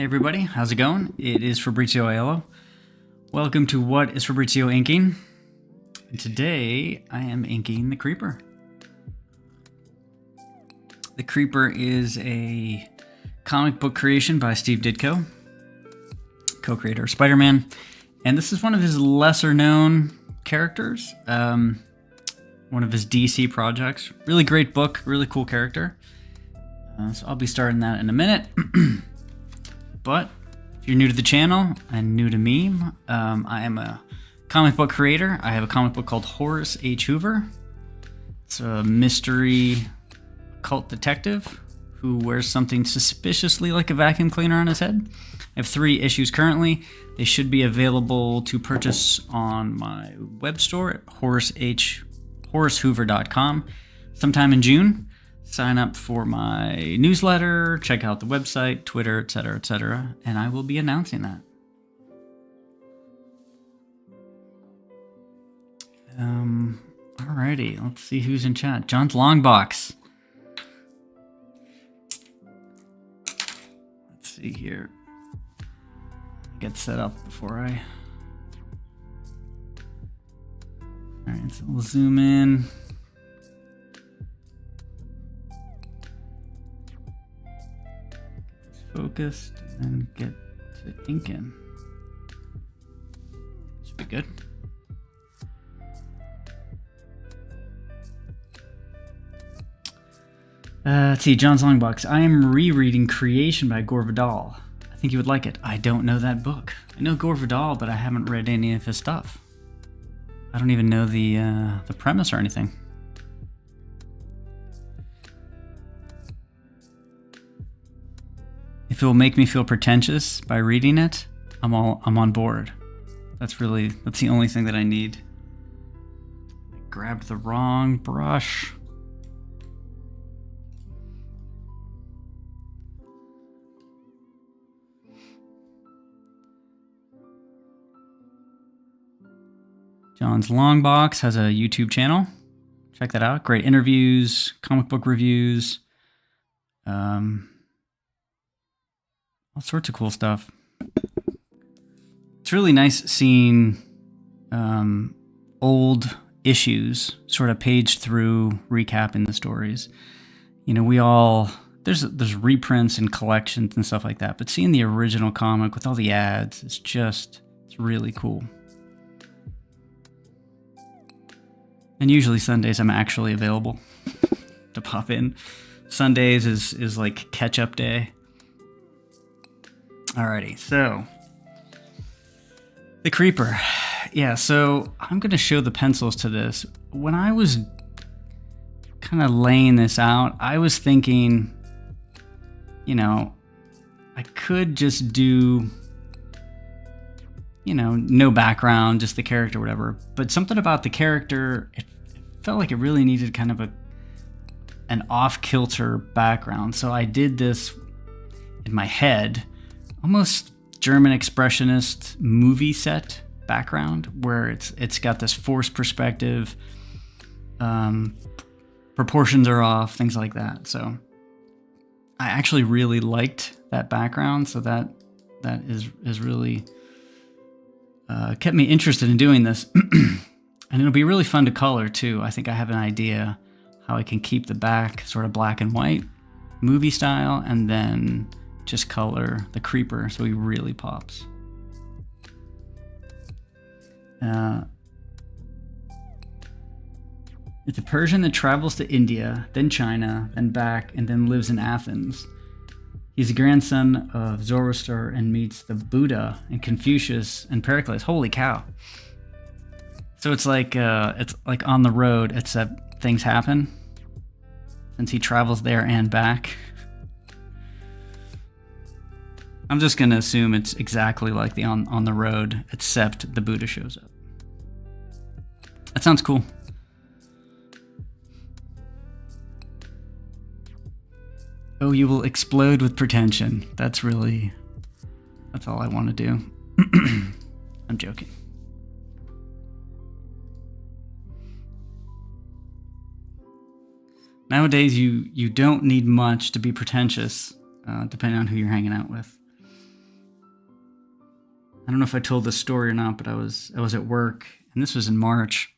Hey everybody, how's it going? It is Fabrizio Aiello. Welcome to What is Fabrizio Inking? And today I am inking the Creeper. The Creeper is a comic book creation by Steve Ditko, co-creator of Spider-Man. And this is one of his lesser known characters, one of his DC projects. Really great book, really cool character. So I'll be starting that in a minute. But if you're new to the channel and new to me, I am a comic book creator. I have a comic book called Horace H. Hoover. It's a mystery cult detective who wears something suspiciously like a vacuum cleaner on his head. I have 3 issues currently. They should be available to purchase on my web store at horacehoover.com sometime in June. Sign up for my newsletter, check out the website, Twitter, etc., and I will be announcing that. Alrighty, let's see who's in chat. John's Longbox. Let's see here. Get set up before I... Alright, so we'll zoom in. Focused and get to inking. Should be good. Let's see, John's Longbox. I am rereading Creation by Gore Vidal. I think you would like it. I don't know that book. I know Gore Vidal, but I haven't read any of his stuff. I don't even know the premise or anything. If it will make me feel pretentious by reading it, I'm on board. That's the only thing that I need. I grabbed the wrong brush. John's Longbox has a YouTube channel. Check that out. Great interviews, comic book reviews, all sorts of cool stuff. It's really nice seeing old issues sort of paged through, recapping the stories. You know, there's reprints and collections and stuff like that, but seeing the original comic with all the ads, it's really cool. And usually Sundays I'm actually available to pop in. Sundays is like catch-up day. Alrighty, so the Creeper. Yeah, so I'm going to show the pencils to this. When I was kind of laying this out, I was thinking, you know, I could just do, you know, no background, just the character, whatever. But something about the character, it felt like it really needed kind of an off-kilter background. So I did this in my head, almost German expressionist movie set background, where it's got this forced perspective, proportions are off, things like that. So I actually really liked that background, so that is really kept me interested in doing this. And it'll be really fun to color too. I think I have an idea how I can keep the back sort of black and white, movie style, and then just color the Creeper so he really pops. It's a Persian that travels to India, then China, then back, and then lives in Athens. He's a grandson of Zoroaster and meets the Buddha and Confucius and Pericles. Holy cow. So it's like on the road, except things happen since he travels there and back. I'm just going to assume it's exactly like the on the road, except the Buddha shows up. That sounds cool. Oh, you will explode with pretension. That's all I want to do. I'm joking. Nowadays, you don't need much to be pretentious, depending on who you're hanging out with. I don't know if I told this story or not, but I was at work, and this was in March.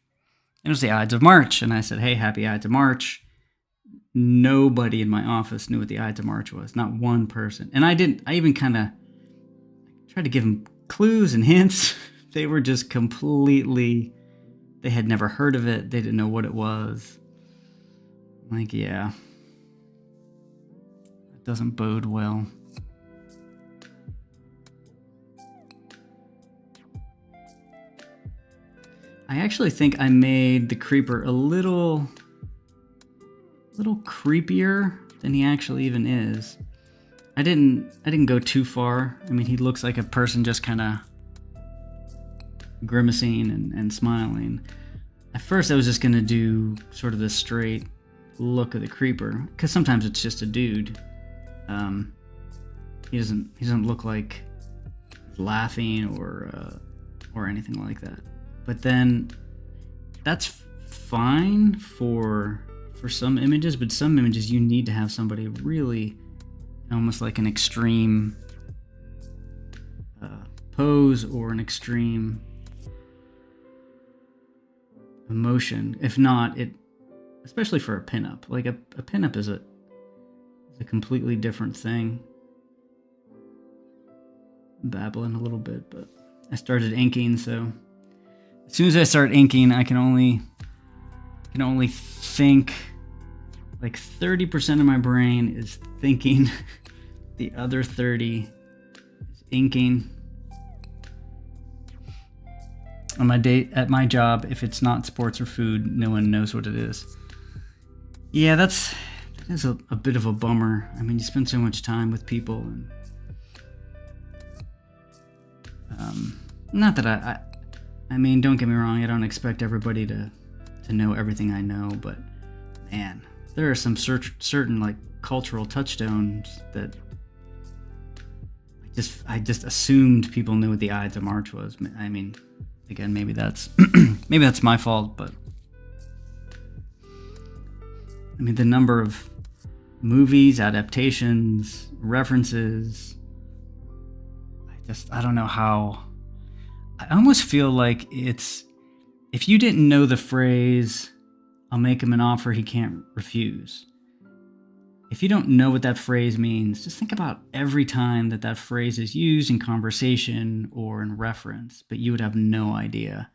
It was the Ides of March, and I said, "Hey, happy Ides of March." Nobody in my office knew what the Ides of March was. Not one person. And I didn't. I even kind of tried to give them clues and hints. They were just completely. They had never heard of it. They didn't know what it was. Like, yeah, that doesn't bode well. I actually think I made the creeper a little creepier than he actually even is. I didn't go too far. I mean, he looks like a person just kind of grimacing and smiling. At first, I was just gonna do sort of the straight look of the creeper, because sometimes it's just a dude. He doesn't look like he's laughing or anything like that. But then that's fine for some images, but some images you need to have somebody really almost like an extreme pose or an extreme emotion. If not, it, especially for a pinup, like a pinup is a completely different thing. I'm babbling a little bit, but I started inking, so as soon as I start inking, I can only think. Like 30% of my brain is thinking, the other 30 is inking. On my day at my job, if it's not sports or food, no one knows what it is. Yeah, that is a bit of a bummer. I mean, you spend so much time with people, and not that I mean, don't get me wrong, I don't expect everybody to know everything I know, but man, there are some certain like cultural touchstones that I just assumed people knew what the Ides of March was. I mean, again, maybe that's maybe that's my fault, but I mean, the number of movies, adaptations, references, I don't know how. I almost feel like it's, if you didn't know the phrase, "I'll make him an offer he can't refuse." If you don't know what that phrase means, just think about every time that phrase is used in conversation or in reference, but you would have no idea.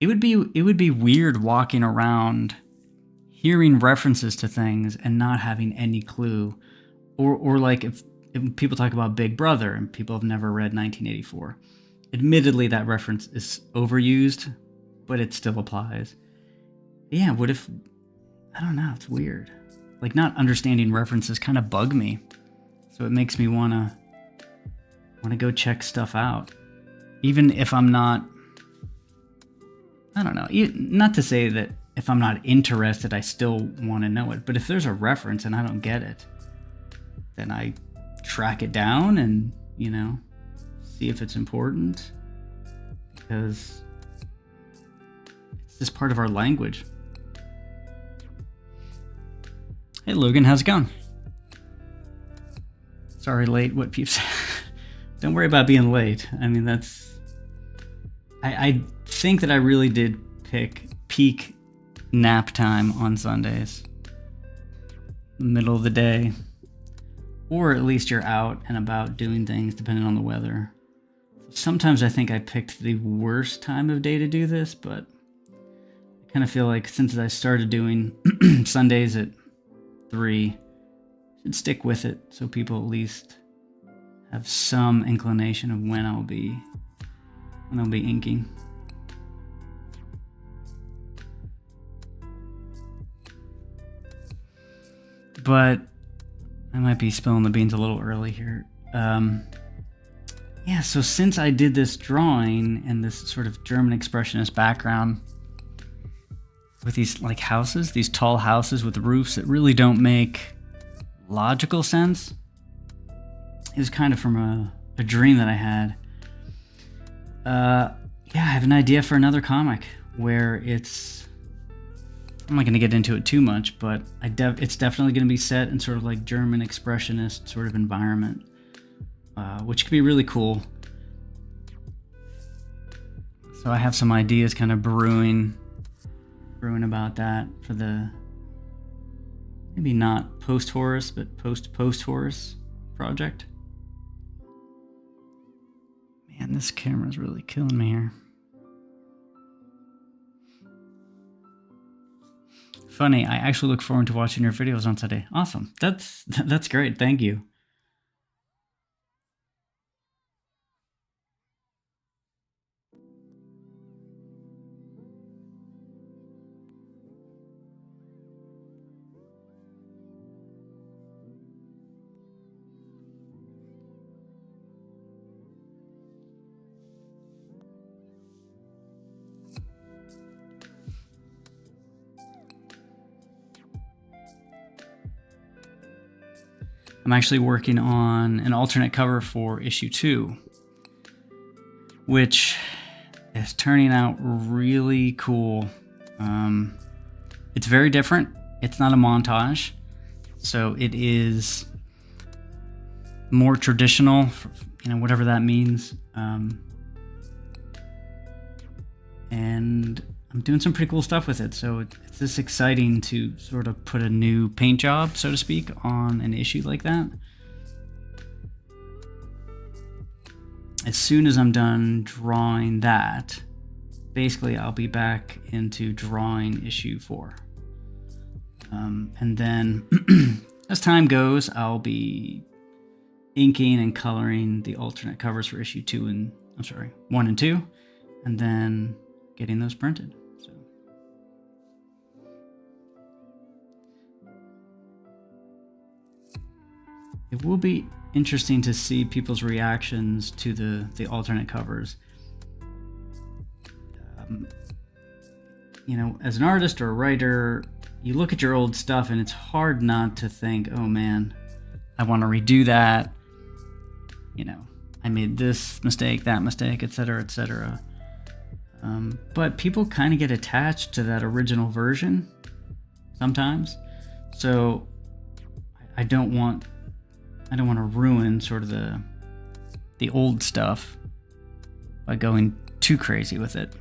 It would be weird walking around hearing references to things and not having any clue. Or like if people talk about Big Brother and people have never read 1984. Admittedly, that reference is overused, but it still applies. Yeah, what if, I don't know, it's weird. Like, not understanding references kind of bug me. So it makes me want to go check stuff out. Even if I'm not, I don't know, not to say that if I'm not interested, I still want to know it. But if there's a reference and I don't get it, then I track it down and, see if it's important. Because it's just part of our language. Hey Logan, how's it going? Sorry, late. What peeps? Don't worry about being late. I mean, I think that I really did pick peak nap time on Sundays. Middle of the day. Or at least you're out and about doing things depending on the weather. Sometimes I think I picked the worst time of day to do this, but I kind of feel like since I started doing Sundays at 3, I should stick with it so people at least have some inclination of when I'll be inking. But I might be spilling the beans a little early here. Yeah, so since I did this drawing and this sort of German expressionist background with these like houses, these tall houses with roofs that really don't make logical sense, it was kind of from a dream that I had. Yeah, I have an idea for another comic where it's, I'm not going to get into it too much, but it's definitely going to be set in sort of like German expressionist sort of environment, which could be really cool. So I have some ideas kind of brewing about that for the, maybe not post-Horace, but post-Horace project. Man, this camera's really killing me here. Funny, I actually look forward to watching your videos on Sunday. Awesome. That's great. Thank you. I'm actually working on an alternate cover for issue 2, which is turning out really cool. It's very different. It's not a montage, so it is more traditional, whatever that means. And I'm doing some pretty cool stuff with it, so it's just exciting to sort of put a new paint job, so to speak, on an issue like that. As soon as I'm done drawing that, basically I'll be back into drawing issue 4. And then as time goes, I'll be inking and coloring the alternate covers for issue 1 and 2, and then getting those printed. So it will be interesting to see people's reactions to the alternate covers. As an artist or a writer, you look at your old stuff and it's hard not to think, oh man, I want to redo that. I made this mistake, that mistake, etc., etc. But people kind of get attached to that original version sometimes. So I don't want to ruin sort of the old stuff by going too crazy with it.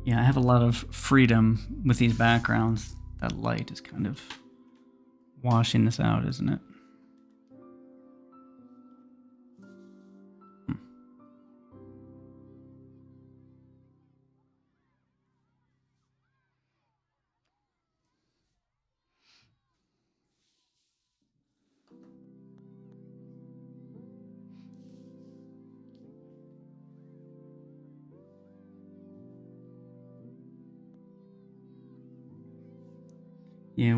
Yeah, I have a lot of freedom with these backgrounds. That light is kind of washing this out, isn't it?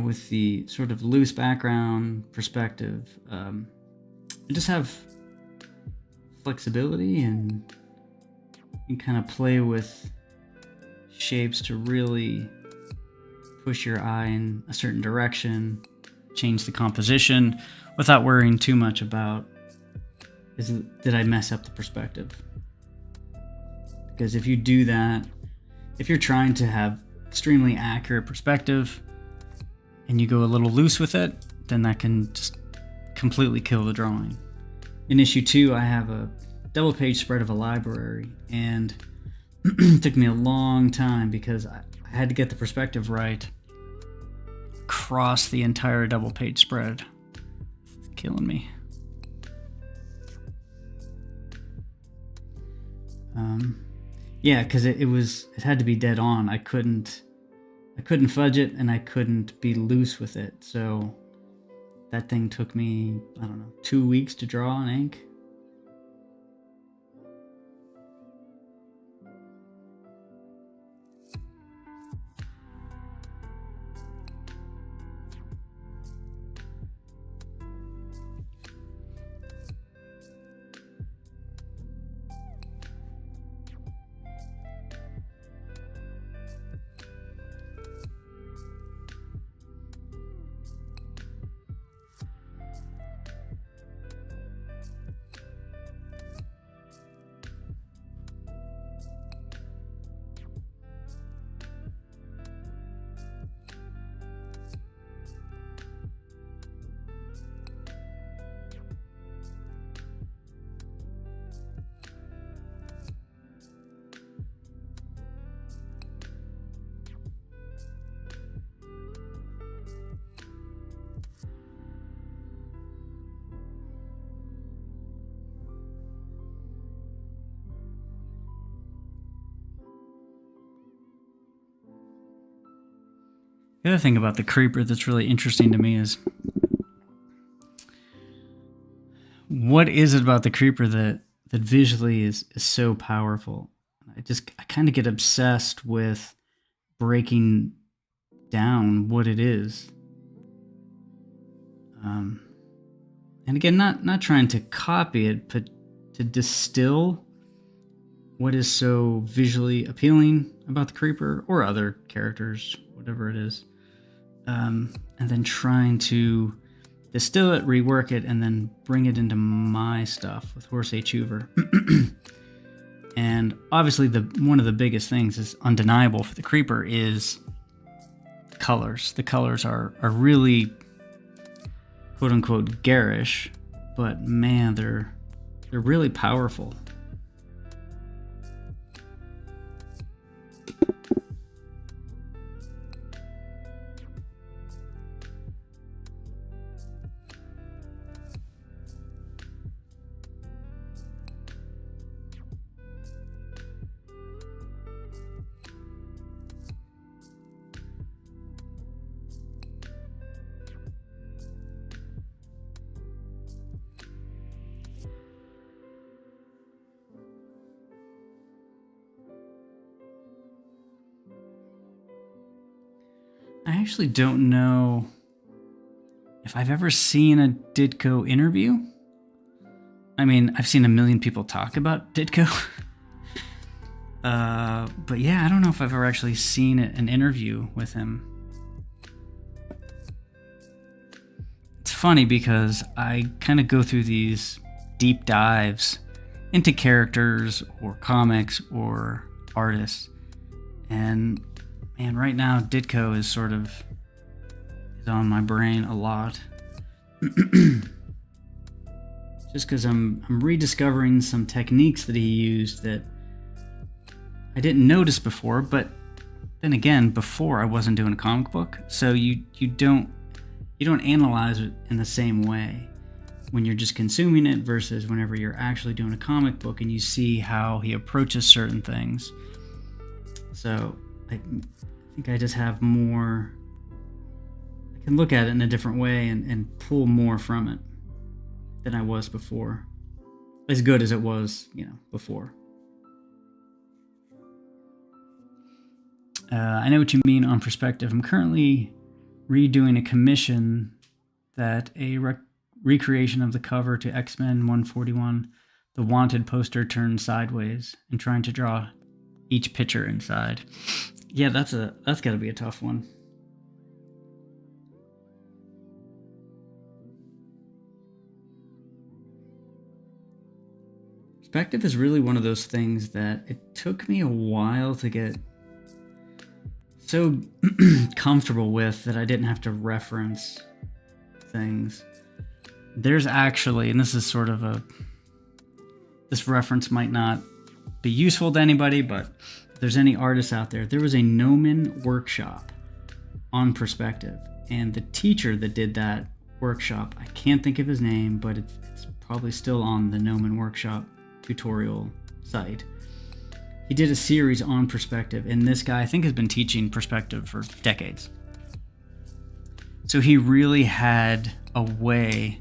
With the sort of loose background perspective, I just have flexibility and you can kind of play with shapes to really push your eye in a certain direction, change the composition without worrying too much about, did I mess up the perspective? Because if you do that, if you're trying to have extremely accurate perspective and you go a little loose with it, then that can just completely kill the drawing. In issue 2, I have a double page spread of a library, and it took me a long time because I had to get the perspective right across the entire double page spread. It's killing me. Because it had to be dead on. I couldn't fudge it, and I couldn't be loose with it. So that thing took me, 2 weeks to draw in ink. The other thing about the Creeper that's really interesting to me is, what is it about the Creeper that visually is so powerful? I kind of get obsessed with breaking down what it is. And again, not trying to copy it, but to distill what is so visually appealing about the Creeper or other characters, whatever it is. And then trying to distill it, rework it, and then bring it into my stuff with Horace H. Hoover. And obviously one of the biggest things is undeniable for the Creeper is the colors. The colors are really quote unquote garish, but man, they're really powerful. I actually don't know if I've ever seen a Ditko interview. I mean, I've seen a million people talk about Ditko. But yeah, I don't know if I've ever actually seen an interview with him. It's funny because I kind of go through these deep dives into characters or comics or artists. And man, right now Ditko is on my brain a lot. Just because I'm rediscovering some techniques that he used that I didn't notice before, but then again, before I wasn't doing a comic book, so you don't analyze it in the same way when you're just consuming it versus whenever you're actually doing a comic book and you see how he approaches certain things. So I think I just have more, I can look at it in a different way and pull more from it than I was before. As good as it was, before. I know what you mean on perspective. I'm currently redoing a commission that a recreation of the cover to X-Men 141, the Wanted poster turned sideways, and trying to draw each picture inside. Yeah, that's got to be a tough one. Perspective is really one of those things that it took me a while to get so comfortable with that I didn't have to reference things. There's actually, and this is sort of this reference might not be useful to anybody, but if there's any artists out there, there was a Gnomon workshop on perspective, and the teacher that did that workshop, I can't think of his name, but it's probably still on the Gnomon workshop tutorial site. He did a series on perspective, and this guy I think has been teaching perspective for decades. So he really had a way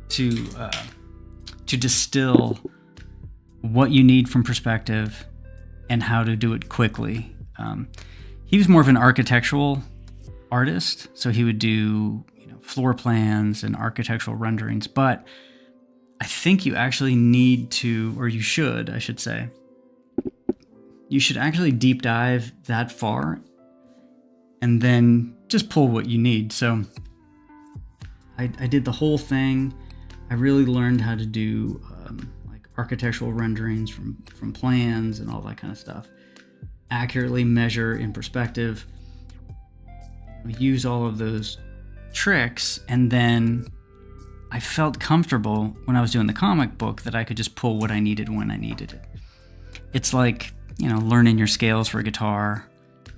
to distill what you need from perspective and how to do it quickly. He was more of an architectural artist, so he would do floor plans and architectural renderings, but I think you actually need to, or you should, I should say, you should actually deep dive that far and then just pull what you need. So I did the whole thing. I really learned how to do like architectural renderings from plans and all that kind of stuff. Accurately measure in perspective, use all of those tricks, and then I felt comfortable when I was doing the comic book that I could just pull what I needed when I needed it. It's like, learning your scales for a guitar.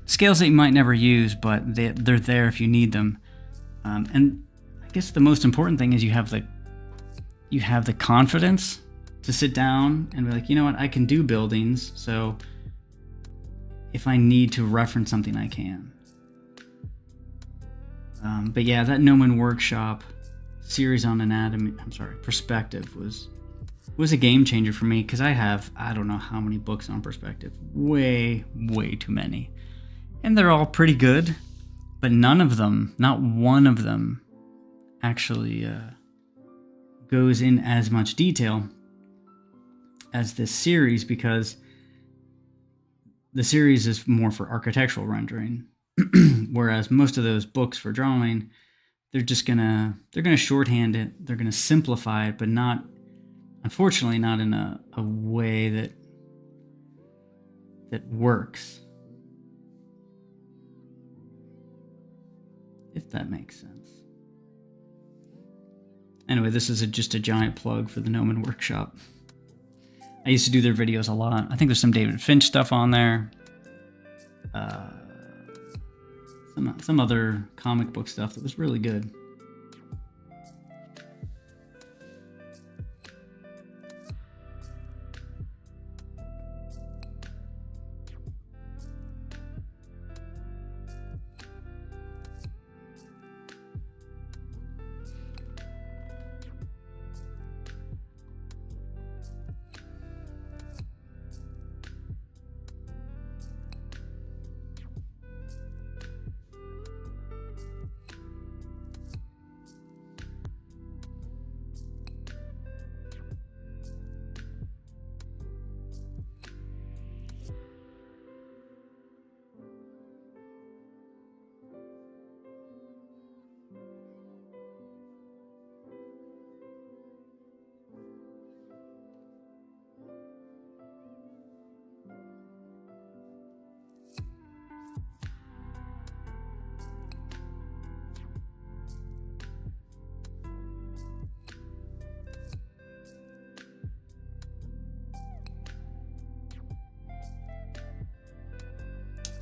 Scales that you might never use, but they're there if you need them. And I guess the most important thing is you have the confidence to sit down and be like, you know what, I can do buildings. So if I need to reference something, I can. But yeah, that Gnomon Workshop series on perspective was a game changer for me, because I don't know how many books on perspective. Way too many. And they're all pretty good, but none of them, not one of them, actually goes in as much detail as this series, because the series is more for architectural rendering, whereas most of those books for drawing, they're gonna shorthand it, they're gonna simplify it, but not, unfortunately, not in a way that works, if that makes sense. Anyway, this is just a giant plug for the Gnomon Workshop. I used to do their videos a lot. I think there's some David Finch stuff on there. Some other comic book stuff that was really good.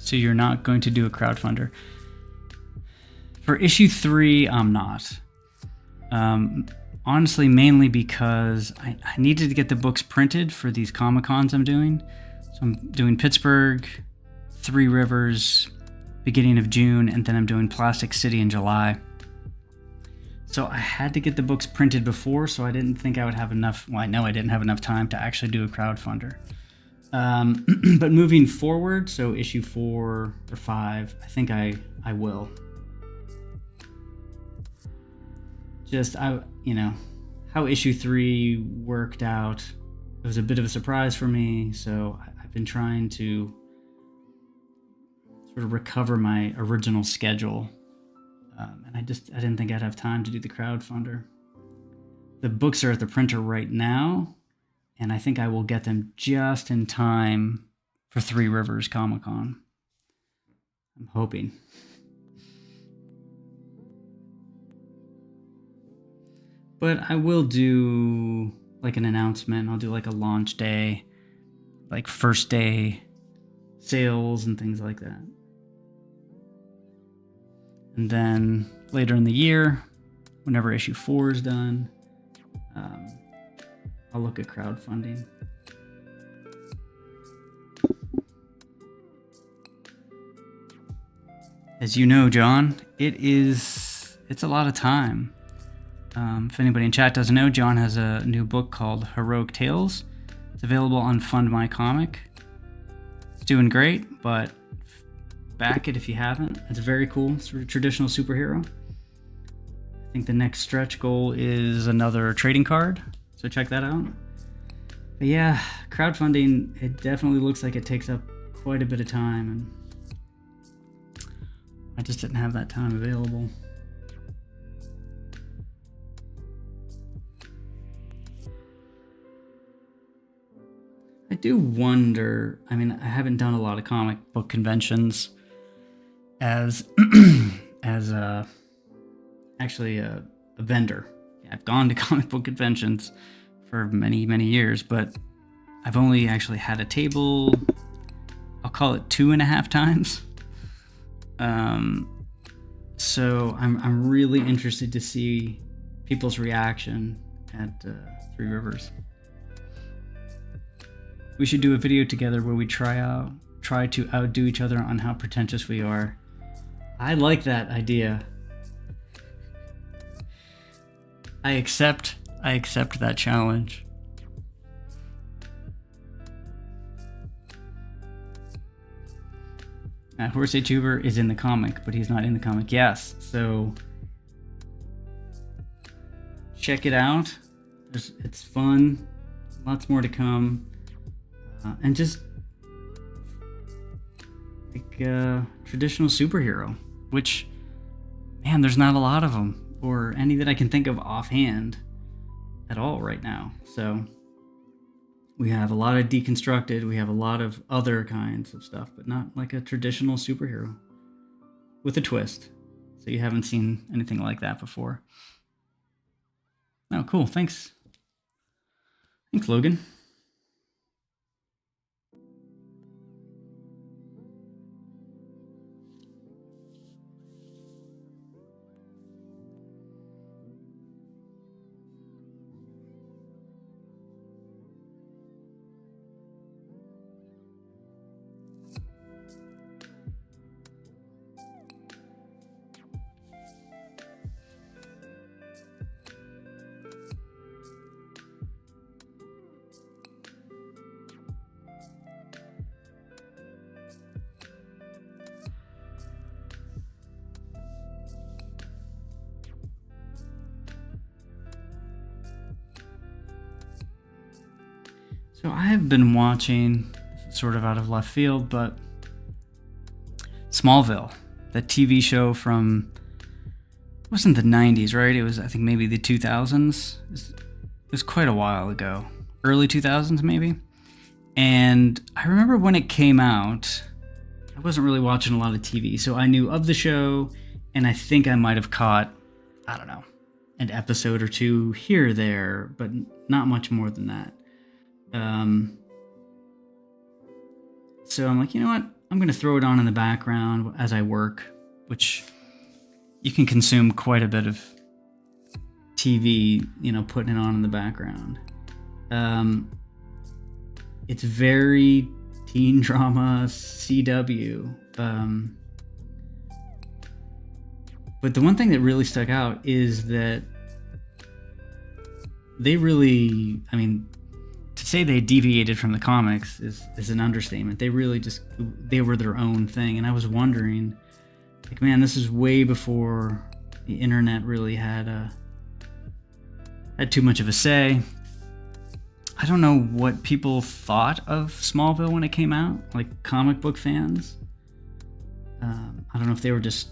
So you're not going to do a crowdfunder. For issue 3, I'm not. Honestly, mainly because I needed to get the books printed for these Comic-Cons I'm doing. So I'm doing Pittsburgh, Three Rivers, beginning of June, and then I'm doing Plastic City in July. So I had to get the books printed before, so I didn't think I would have enough. Well, I know I didn't have enough time to actually do a crowdfunder. But moving forward, so issue 4 or 5, I think I will. Just, how issue 3 worked out, it was a bit of a surprise for me, so I've been trying to sort of recover my original schedule, and I didn't think I'd have time to do the crowdfunder. The books are at the printer right now, and I think I will get them just in time for Three Rivers Comic-Con. I'm hoping. But I will do like an announcement. I'll do like a launch day, like first day sales and things like that. And then later in the year, whenever issue 4 is done, I'll look at crowdfunding. As you know, John, it's a lot of time. If anybody in chat doesn't know, John has a new book called Heroic Tales. It's available on Fund My Comic. It's doing great, but back it if you haven't. It's very cool. It's a traditional superhero. I think the next stretch goal is another trading card, so check that out. But yeah, crowdfunding, it definitely looks like it takes up quite a bit of time, and I just didn't have that time available. I do wonder, I haven't done a lot of comic book conventions as actually a vendor. I've gone to comic book conventions for many, many years, but I've only actually had a table, I'll call it 2.5 times. So I'm really interested to see people's reaction at Three Rivers. We should do a video together where we try out try to outdo each other on how pretentious we are. I like that idea. I accept that challenge. Horace H. Hoover is in the comic, but he's not in the comic. Yes, so check it out. It's fun. Lots more to come. And just like traditional superhero, which, man, there's not a lot of them, or any that I can think of offhand at all right now. So we have a lot of deconstructed, we have a lot of other kinds of stuff, but not like a traditional superhero with a twist. So you haven't seen anything like that before. Oh, cool. Thanks. Thanks, Logan. So I have been watching, sort of out of left field, but Smallville, the TV show from, it wasn't the 90s, right? It was, I think, maybe the 2000s. It was quite a while ago. Early 2000s, maybe? And I remember when it came out, I wasn't really watching a lot of TV, so I knew of the show, and I think I might have caught, I don't know, an episode or two here or there, but not much more than that. So I'm like, you know what? I'm going to throw it on in the background as I work, which you can consume quite a bit of TV, putting it on in the background. It's very teen drama CW. But the one thing that really stuck out is that they really, to say they deviated from the comics is an understatement. They really they were their own thing. And I was wondering, like, man, this is way before the internet really had too much of a say. I don't know what people thought of Smallville when it came out, like comic book fans. I don't know if they were just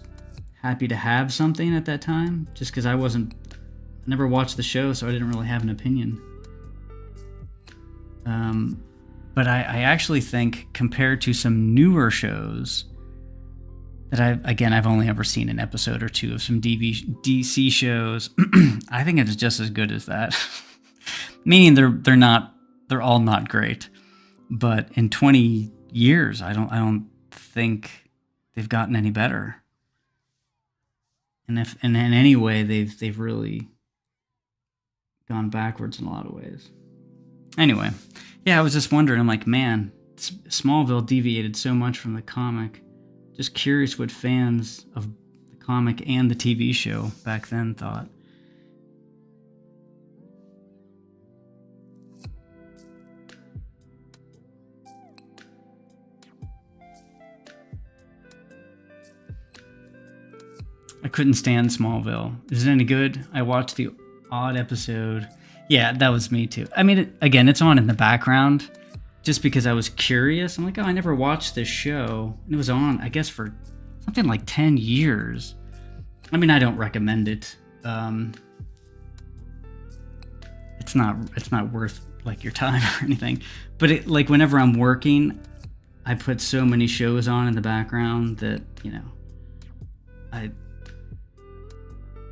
happy to have something at that time, just because I never watched the show, so I didn't really have an opinion. But I actually think, compared to some newer shows that I've only ever seen an episode or two of some DC shows, I think it's just as good as that. Meaning they're all not great, but in 20 years, I don't think they've gotten any better. And if in any way they've really gone backwards in a lot of ways. Anyway, yeah, I was just wondering, I'm like, man, Smallville deviated so much from the comic. Just curious what fans of the comic and the TV show back then thought. I couldn't stand Smallville. Is it any good? I watched the odd episode. Yeah, that was me too. Again, it's on in the background just because I was curious. I'm like, oh, I never watched this show. And it was on, I guess, for something like 10 years. I don't recommend it. It's not worth like your time or anything. But whenever I'm working, I put so many shows on in the background that,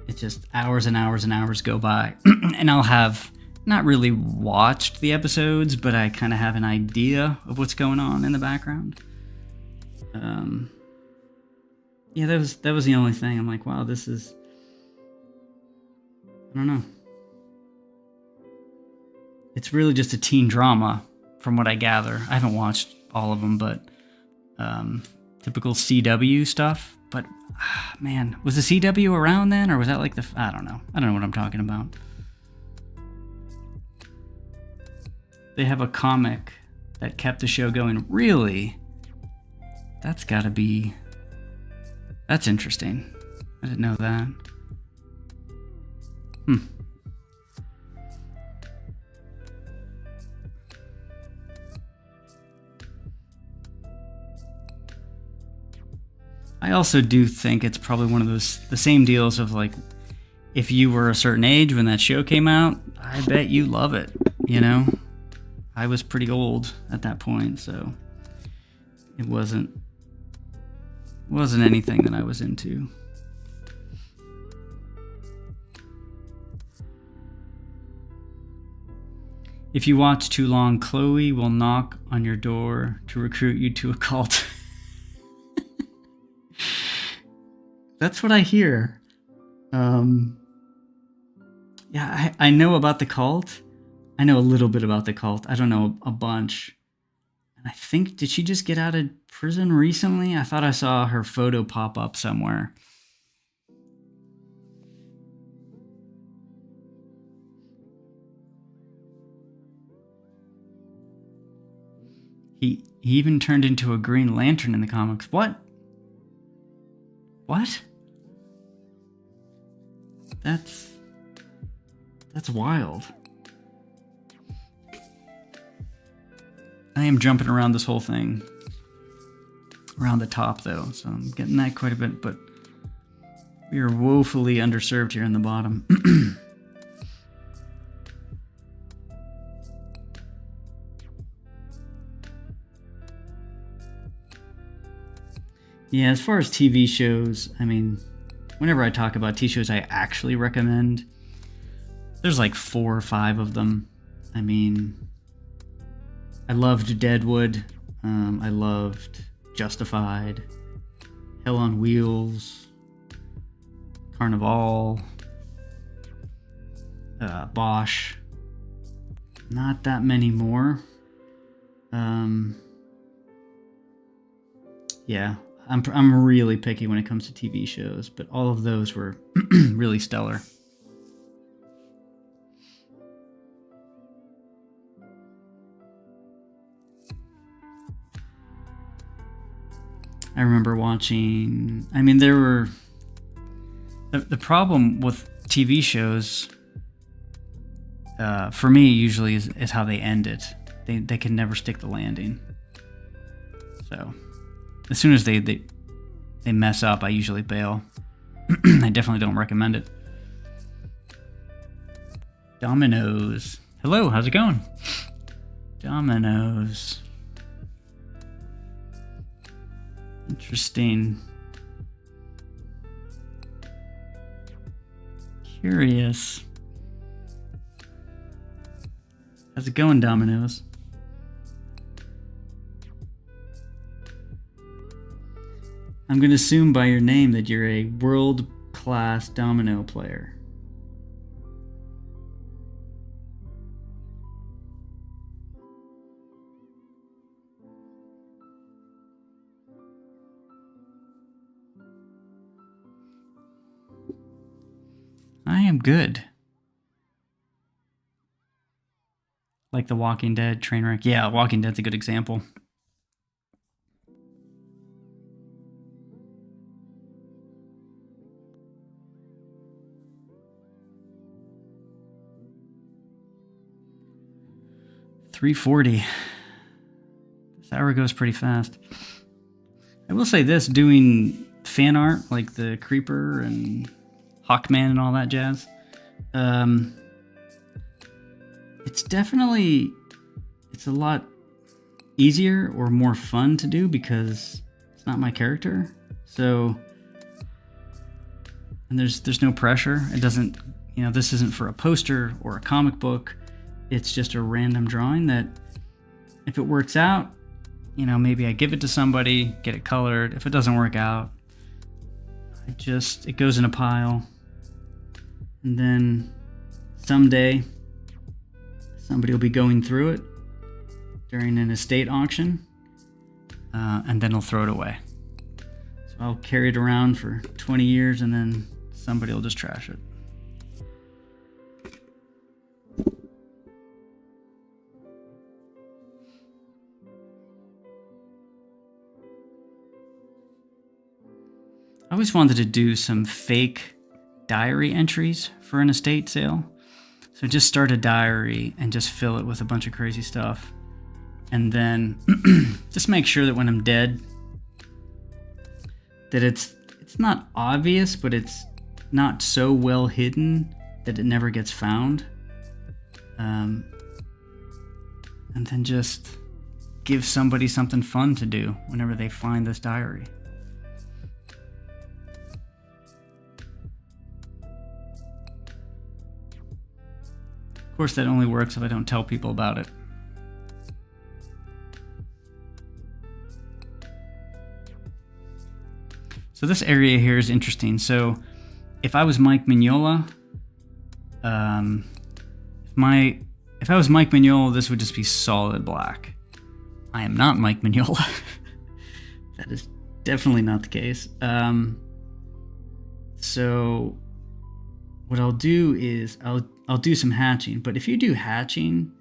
it's just hours and hours and hours go by. And I'll have not really watched the episodes, but I kind of have an idea of what's going on in the background. Yeah, that was the only thing. I'm like, wow, this is, I don't know. It's really just a teen drama, from what I gather. I haven't watched all of them, but Typical CW stuff. But man, was the CW around then, or was that like the? I don't know. I don't know what I'm talking about. They have a comic that kept the show going. Really? That's gotta be. That's interesting. I didn't know that. I also do think it's probably one of the same deals of like, if you were a certain age when that show came out, I bet you love it, you know? I was pretty old at that point, so it wasn't anything that I was into. If you watch too long, Chloe will knock on your door to recruit you to a cult. That's what I hear. Yeah, I know about the cult. I know a little bit about the cult. I don't know a bunch. And I think, did she just get out of prison recently? I thought I saw her photo pop up somewhere. He even turned into a Green Lantern in the comics. What? What? That's wild. I am jumping around this whole thing. Around the top, though, so I'm getting that quite a bit, but we are woefully underserved here in the bottom. Yeah, as far as TV shows, I mean, whenever I talk about TV shows I actually recommend, there's like 4 or 5 of them. I mean, I loved Deadwood. I loved Justified, Hell on Wheels, Carnival, Bosch. Not that many more. Yeah, I'm really picky when it comes to TV shows, but all of those were really stellar. I remember watching, I mean, there were, the problem with TV shows, for me, usually is how they end it. They can never stick the landing. So, as soon as they mess up, I usually bail. I definitely don't recommend it. Dominoes. Hello, how's it going? Dominoes. Interesting. Curious. How's it going, Dominoes? I'm going to assume by your name that you're a world-class domino player. I am good. Like The Walking Dead, Trainwreck. Yeah, Walking Dead's a good example. $3.40. This hour goes pretty fast. I will say this, doing fan art like the Creeper and Hawkman and all that jazz, it's a lot easier or more fun to do because it's not my character. So, and there's no pressure. It doesn't, this isn't for a poster or a comic book. It's just a random drawing that if it works out, maybe I give it to somebody, get it colored. If it doesn't work out, it goes in a pile. And then someday somebody will be going through it during an estate auction. and then he'll throw it away. So I'll carry it around for 20 years and then somebody will just trash it. I always wanted to do some fake diary entries for an estate sale. So just start a diary and just fill it with a bunch of crazy stuff. And then just make sure that when I'm dead, that it's not obvious, but it's not so well hidden that it never gets found. And then just give somebody something fun to do whenever they find this diary. Of course, that only works if I don't tell people about it. So this area here is interesting. So if I was Mike Mignola, if I was Mike Mignola, this would just be solid black. I am not Mike Mignola. That is definitely not the case. So what I'll do is I'll do some hatching, but if you do hatching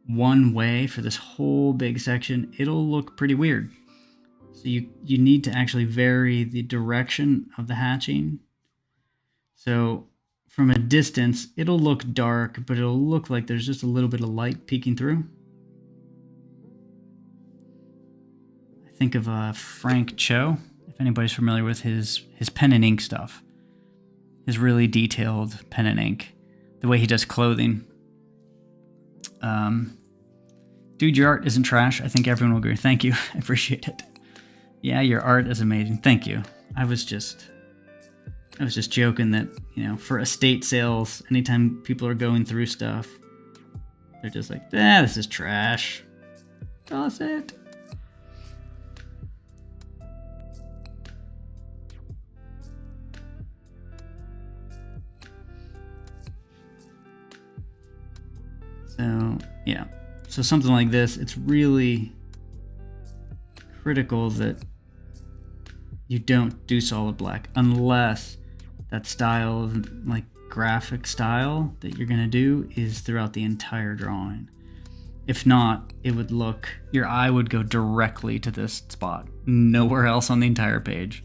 one way for this whole big section, it'll look pretty weird. So you need to actually vary the direction of the hatching. So from a distance, it'll look dark, but it'll look like there's just a little bit of light peeking through. I think of Frank Cho, if anybody's familiar with his pen and ink stuff. His really detailed pen and ink. The way he does clothing. Dude, your art isn't trash. I think everyone will agree. Thank you. I appreciate it. Yeah, your art is amazing. Thank you. I was just joking that, you know, for estate sales, anytime people are going through stuff, they're just like, this is trash. Toss it. So, yeah. So something like this, it's really critical that you don't do solid black unless that style of like graphic style that you're going to do is throughout the entire drawing. If not, it would look, your eye would go directly to this spot, nowhere else on the entire page.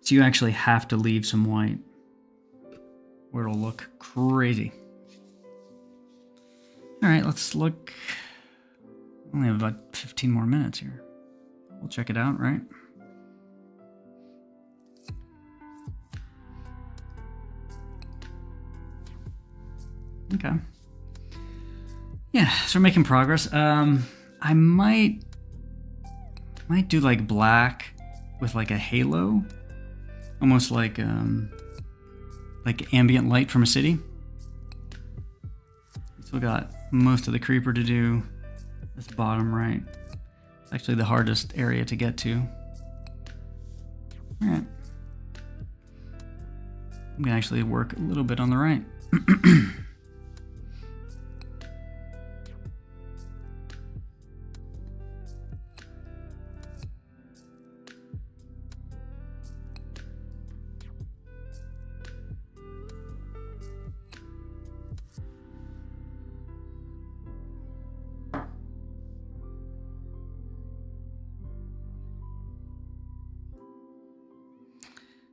So you actually have to leave some white or it'll look crazy. All right, let's look. We only have about 15 more minutes here. We'll check it out, right? Okay. Yeah, so we're making progress. I might do like black with like a halo, almost like ambient light from a city. Still got most of the creeper to do. This bottom right. It's actually the hardest area to get to. All right. I'm gonna actually work a little bit on the right.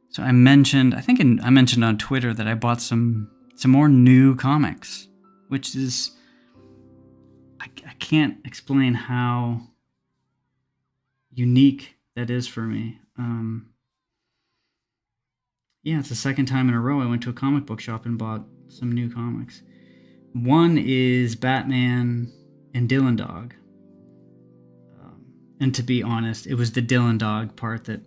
So I mentioned on Twitter that I bought some more new comics, which is, I can't explain how unique that is for me. Yeah, it's the second time in a row I went to a comic book shop and bought some new comics. One is Batman and Dylan Dog. And to be honest, it was the Dylan Dog part that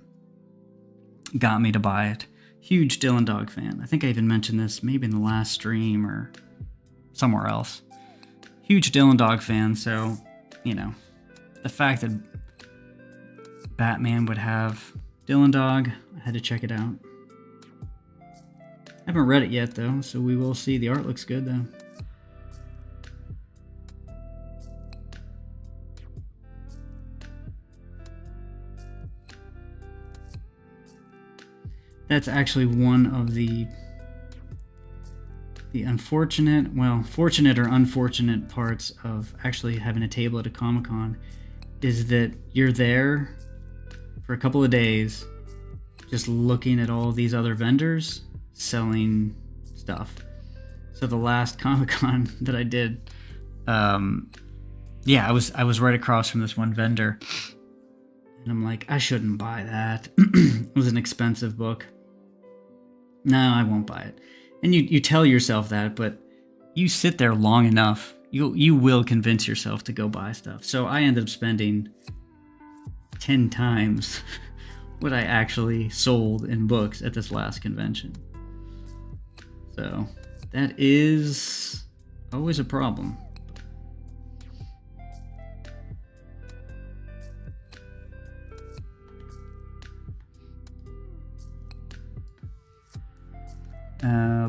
got me to buy it. Huge Dylan Dog fan. I think I even mentioned this maybe in the last stream or somewhere else. Huge Dylan Dog fan, so, you know, the fact that Batman would have Dylan Dog, I had to check it out. I haven't read it yet, though, so we will see. The art looks good, though. that's actually one of the unfortunate, well, fortunate or unfortunate parts of actually having a table at a Comic-Con is that you're there for a couple of days just looking at all these other vendors selling stuff. So the last Comic-Con that I did, I was right across from this one vendor, and I'm like, I shouldn't buy that. It was an expensive book. No, I won't buy it. And you tell yourself that, but you sit there long enough, you will convince yourself to go buy stuff. So I ended up spending 10 times what I actually sold in books at this last convention. So that is always a problem.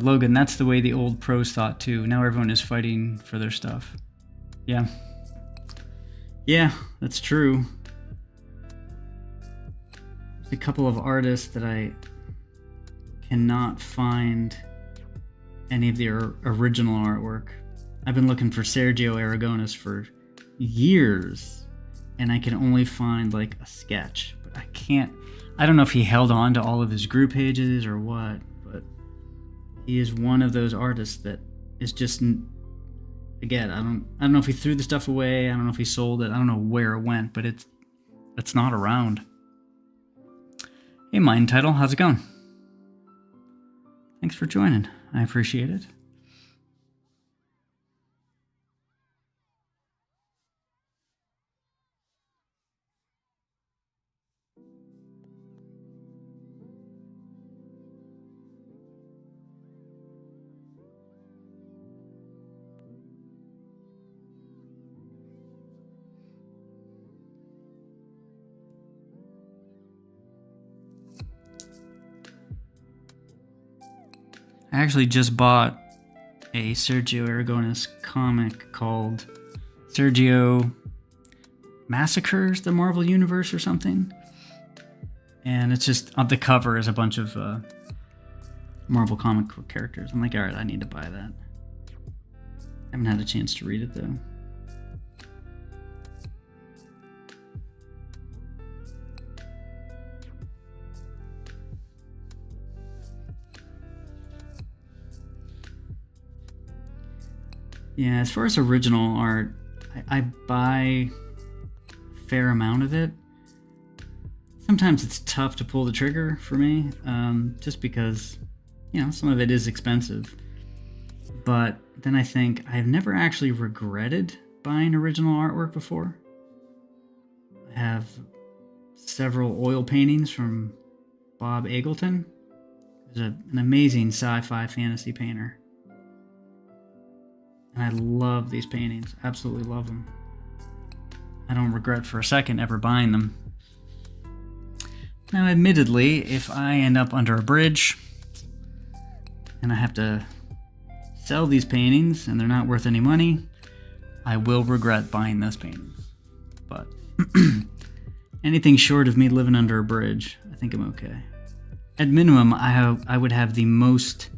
Logan, that's the way the old pros thought too. Now everyone is fighting for their stuff. Yeah. Yeah, that's true. There's a couple of artists that I cannot find any of their original artwork. I've been looking for Sergio Aragonés for years, and I can only find like a sketch. But I don't know if he held on to all of his group pages or what, but he is one of those artists that is just, again, I don't know if he threw the stuff away, I don't know if he sold it, I don't know where it went, but it's not around. Hey, Mind Title, how's it going? Thanks for joining. I appreciate it. I actually just bought a Sergio Aragonés comic called Sergio Massacres the Marvel Universe or something. And it's just, on the cover is a bunch of Marvel comic book characters. I'm like, alright, I need to buy that. I haven't had a chance to read it though. Yeah, as far as original art, I buy a fair amount of it. Sometimes it's tough to pull the trigger for me, just because, some of it is expensive. But then I think I've never actually regretted buying original artwork before. I have several oil paintings from Bob Eggleton, who's an amazing sci-fi fantasy painter. And I love these paintings. Absolutely love them. I don't regret for a second ever buying them. Now, admittedly, if I end up under a bridge and I have to sell these paintings and they're not worth any money, I will regret buying those paintings. But anything short of me living under a bridge, I think I'm okay. At minimum, I would have the most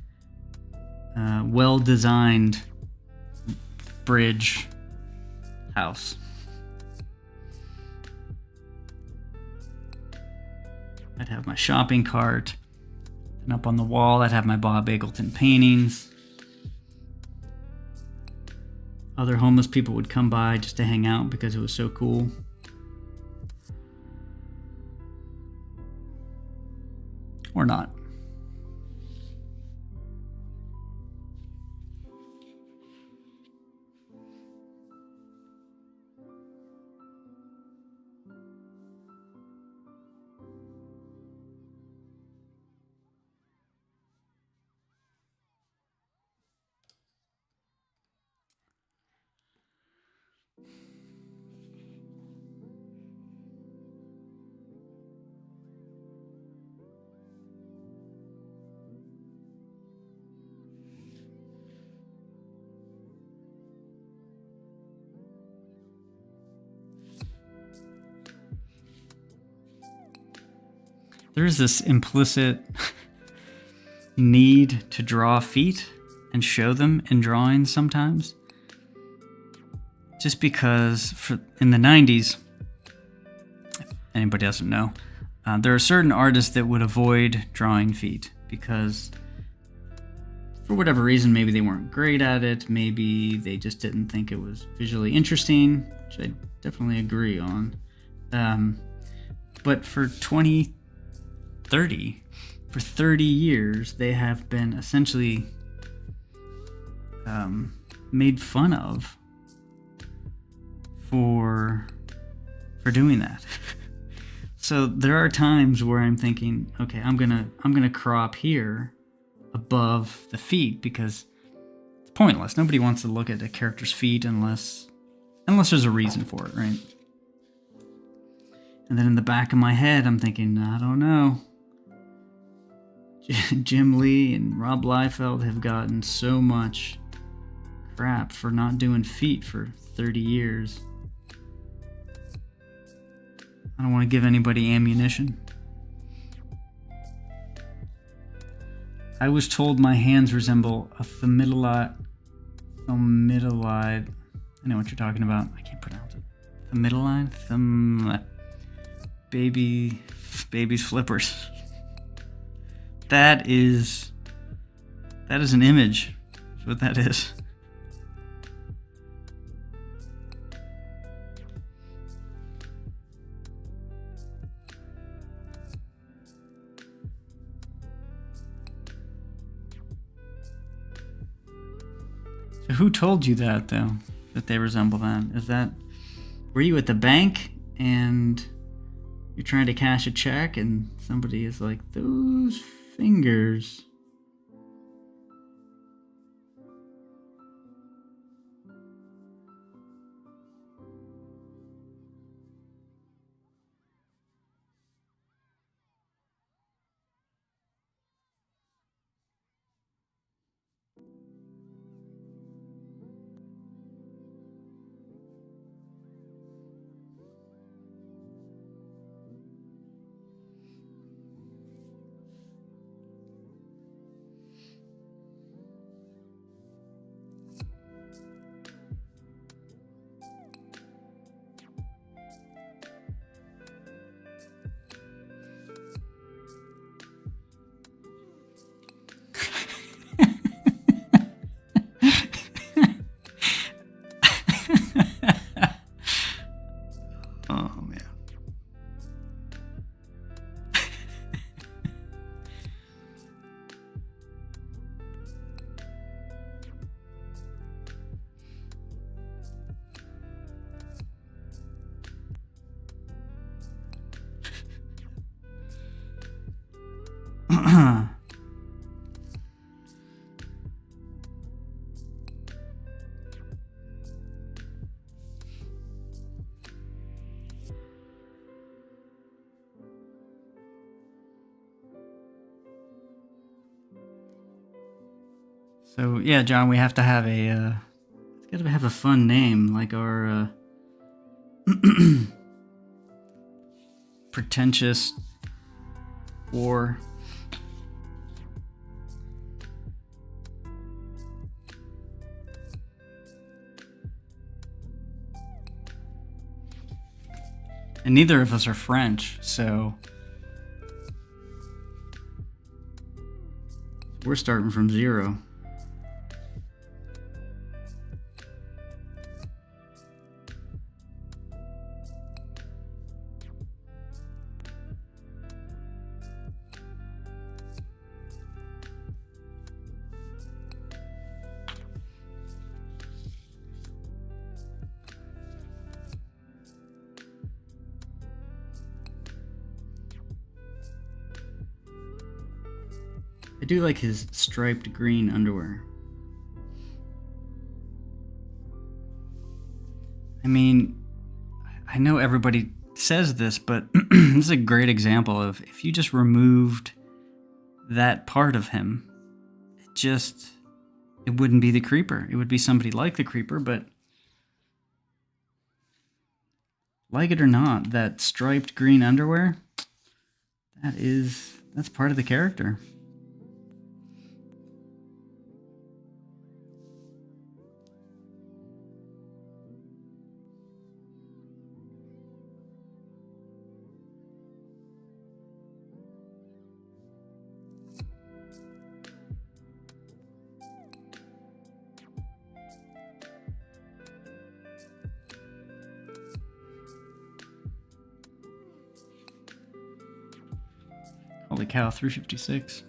well-designed bridge house. I'd have my shopping cart, and up on the wall I'd have my Bob Eggleton paintings. Other homeless people would come by just to hang out because it was so cool. Or not. There's this implicit need to draw feet and show them in drawings sometimes. Just because in the 90s, if anybody doesn't know, there are certain artists that would avoid drawing feet because for whatever reason, maybe they weren't great at it, maybe they just didn't think it was visually interesting, which I definitely agree on. But for 30 years, they have been essentially made fun of for doing that. So there are times where I'm thinking, okay, I'm gonna crop here above the feet because it's pointless. Nobody wants to look at a character's feet unless there's a reason for it, right? And then in the back of my head, I'm thinking, I don't know. Jim Lee and Rob Liefeld have gotten so much crap for not doing feet for 30 years. I don't want to give anybody ammunition. I was told my hands resemble a thymidolide. I know what you're talking about. I can't pronounce it. Thymidolide? Baby's flippers. That is an image. That's what that is. So who told you that, though? That they resemble that? Were you at the bank and you're trying to cash a check and somebody is like, those fingers. So yeah, John, we have to have it's gotta have a fun name, like our pretentious war. And neither of us are French, so we're starting from zero. I do like his striped green underwear. I mean, I know everybody says this, but this is a great example of if you just removed that part of him, it wouldn't be the Creeper. It would be somebody like the Creeper, but like it or not, that striped green underwear, that's part of the character. Holy cow, 356.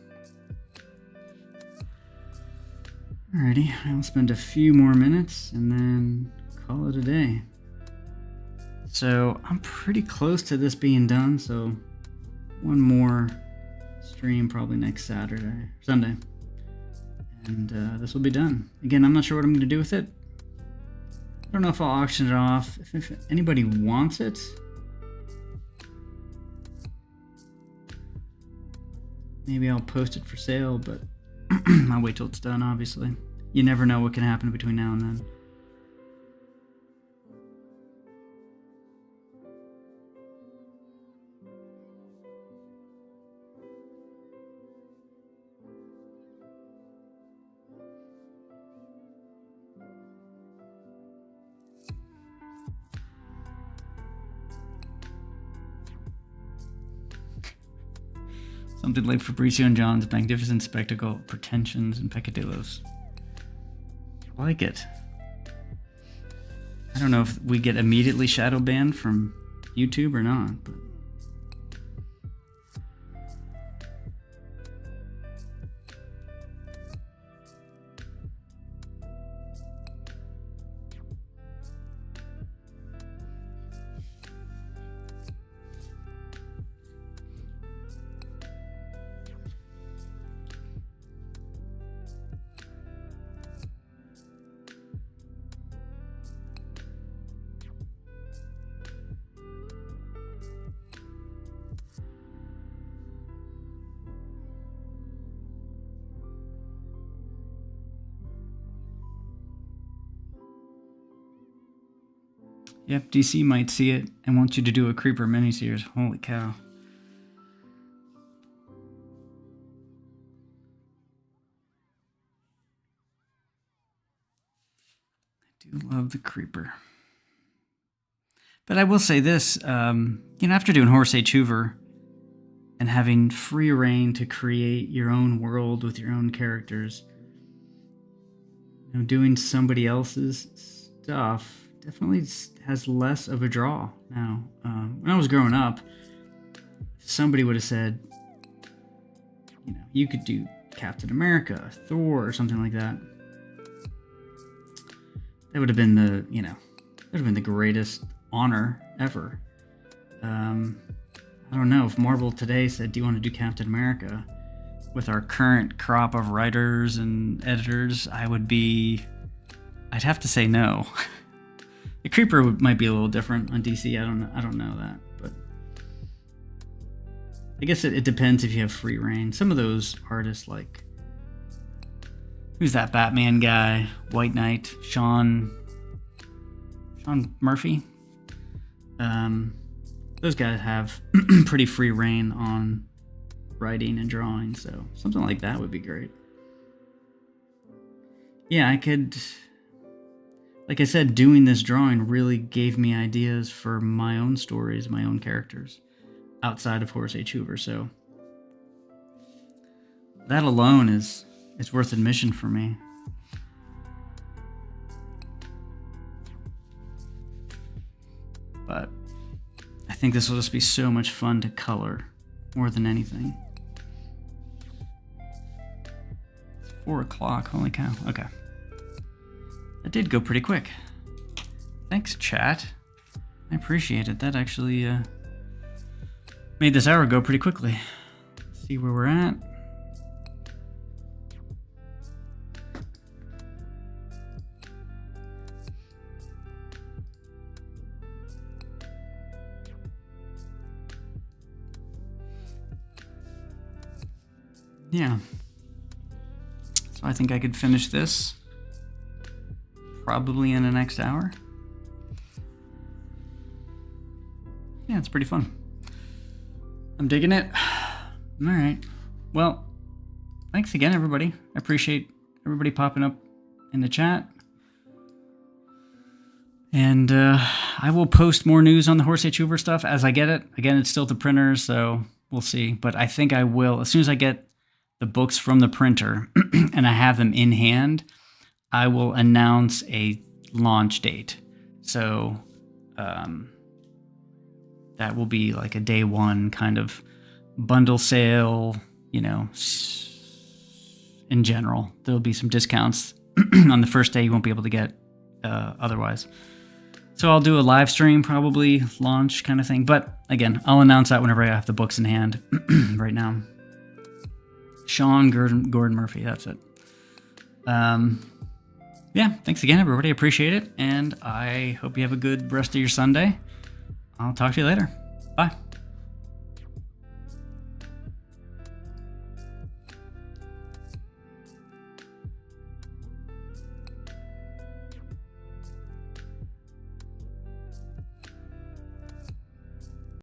Alrighty, I'll spend a few more minutes and then call it a day. So I'm pretty close to this being done, so one more stream probably next Sunday. And this will be done. Again, I'm not sure what I'm going to do with it. I don't know if I'll auction it off. If anybody wants it, maybe I'll post it for sale, but I'll wait till it's done, obviously. You never know what can happen between now and then. Something like Fabrizio and John's magnificent spectacle, pretensions, and peccadillos. I like it. I don't know if we get immediately shadow banned from YouTube or not, but yep, DC might see it and want you to do a Creeper Mini Series. Holy cow. I do love the Creeper. But I will say this, after doing Horace H. Hoover and having free reign to create your own world with your own characters, doing somebody else's stuff definitely has less of a draw now. When I was growing up, somebody would have said, you could do Captain America, Thor, or something like that. That would have been the greatest honor ever. I don't know if Marvel today said, do you want to do Captain America? With our current crop of writers and editors, I'd have to say no. The Creeper might be a little different on DC. I don't know that, but I guess it depends if you have free reign. Some of those artists, like who's that Batman guy, White Knight, Sean Murphy. Those guys have pretty free reign on writing and drawing, so something like that would be great. Yeah, I could. Like I said, doing this drawing really gave me ideas for my own stories, my own characters, outside of Horace H. Hoover. So that alone is worth admission for me. But I think this will just be so much fun to color more than anything. It's 4 o'clock. Holy cow. Okay. That did go pretty quick. Thanks, chat. I appreciate it. That actually made this hour go pretty quickly. Let's see where we're at. Yeah. So I think I could finish this probably in the next hour. Yeah, it's pretty fun. I'm digging it. All right. Well, thanks again, everybody. I appreciate everybody popping up in the chat. And I will post more news on the Horace H. Hoover stuff as I get it. Again, it's still at the printer, so we'll see. But I think I will, as soon as I get the books from the printer and I have them in hand, I will announce a launch date. So that will be like a day one kind of bundle sale, in general. There'll be some discounts on the first day you won't be able to get otherwise. So I'll do a live stream, probably launch kind of thing. But again, I'll announce that whenever I have the books in hand. Right now, Sean Gordon Murphy. That's it. Yeah, thanks again, everybody. Appreciate it. And I hope you have a good rest of your Sunday. I'll talk to you later. Bye.